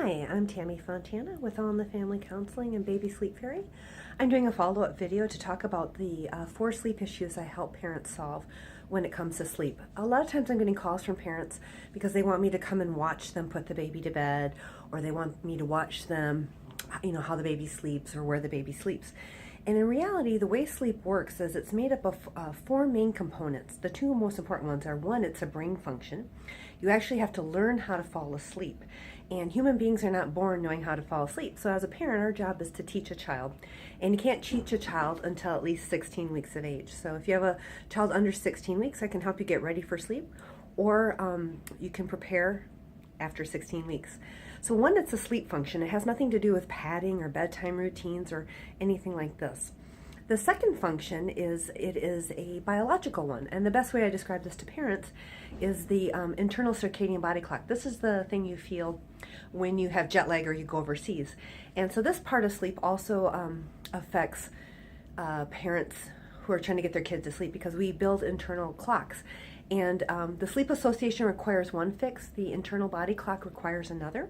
Hi, I'm Tammy Fontana with On the Family Counseling and Baby Sleep Fairy. I'm doing a follow-up video to talk about the 4 sleep issues I help parents solve when it comes to sleep. A lot of times I'm getting calls from parents because they want me to come and watch them put the baby to bed, or they want me to watch them, how the baby sleeps or where the baby sleeps. And in reality, the way sleep works is it's made up of 4 main components. The 2 most important ones are, 1, it's a brain function. You actually have to learn how to fall asleep. And human beings are not born knowing how to fall asleep. So as a parent, our job is to teach a child. And you can't teach a child until at least 16 weeks of age. So if you have a child under 16 weeks, I can help you get ready for sleep. Or you can prepare after 16 weeks. So 1, it's a sleep function. It has nothing to do with padding or bedtime routines or anything like this. The second function is it is a biological one, and the best way I describe this to parents is the internal circadian body clock. This is the thing you feel when you have jet lag or you go overseas. And so this part of sleep also affects parents who are trying to get their kids to sleep, because we build internal clocks. And the Sleep Association requires one fix, the internal body clock requires another.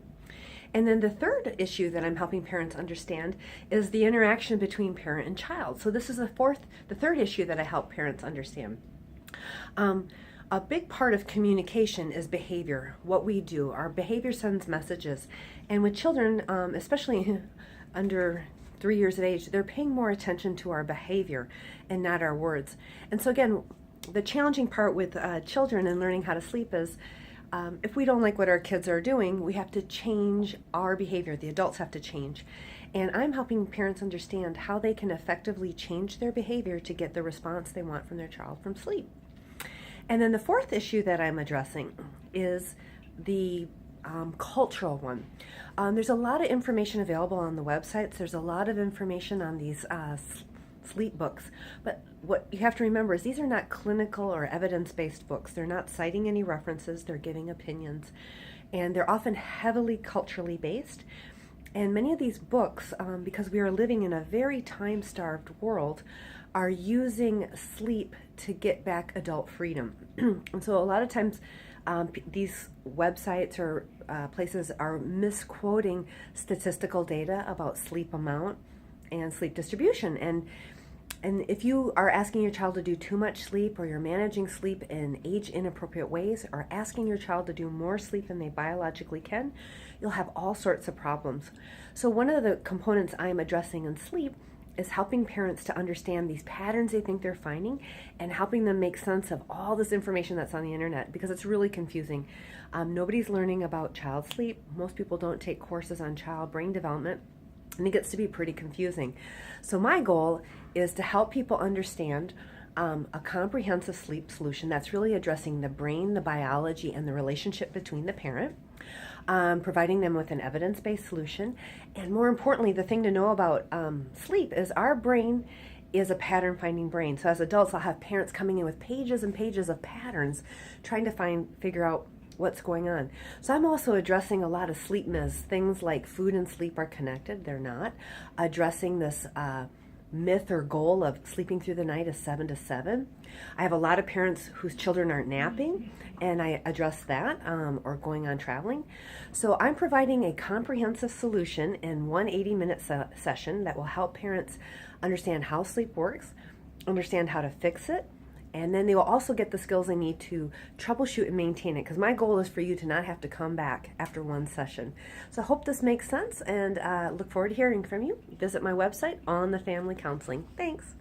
And then the third issue that I'm helping parents understand is the interaction between parent and child. So this is the third issue that I help parents understand. A big part of communication is behavior, what we do. Our behavior sends messages. And with children, especially under 3 years of age, they're paying more attention to our behavior and not our words. And so again, the challenging part with children and learning how to sleep is if we don't like what our kids are doing, we have to change our behavior. The adults have to change. And I'm helping parents understand how they can effectively change their behavior to get the response they want from their child from sleep. And then the fourth issue that I'm addressing is the cultural one. There's a lot of information available on the websites. There's a lot of information on these sleep books, but what you have to remember is these are not clinical or evidence-based books. They're not citing any references, they're giving opinions, and they're often heavily culturally based. And many of these books, because we are living in a very time-starved world, are using sleep to get back adult freedom. And so a lot of times these websites or places are misquoting statistical data about sleep amount and sleep distribution. And if you are asking your child to do too much sleep, or you're managing sleep in age inappropriate ways, or asking your child to do more sleep than they biologically can, you'll have all sorts of problems. So one of the components I'm addressing in sleep is helping parents to understand these patterns they think they're finding, and helping them make sense of all this information that's on the internet, because it's really confusing. Nobody's learning about child sleep. Most people don't take courses on child brain development, and it gets to be pretty confusing. So my goal is to help people understand a comprehensive sleep solution that's really addressing the brain, the biology, and the relationship between the parent, providing them with an evidence-based solution. And more importantly, the thing to know about sleep is our brain is a pattern-finding brain. So as adults, I'll have parents coming in with pages and pages of patterns, trying to figure out what's going on. So I'm also addressing a lot of sleep myths, things like food and sleep are connected. They're not. Addressing this myth or goal of sleeping through the night is 7 to 7. I have a lot of parents whose children aren't napping, and I address that, or going on traveling. So I'm providing a comprehensive solution in one 80-minute session that will help parents understand how sleep works, understand how to fix it, and then they will also get the skills they need to troubleshoot and maintain it, because my goal is for you to not have to come back after one session. So I hope this makes sense, and look forward to hearing from you. Visit my website, On the Family Counseling. Thanks.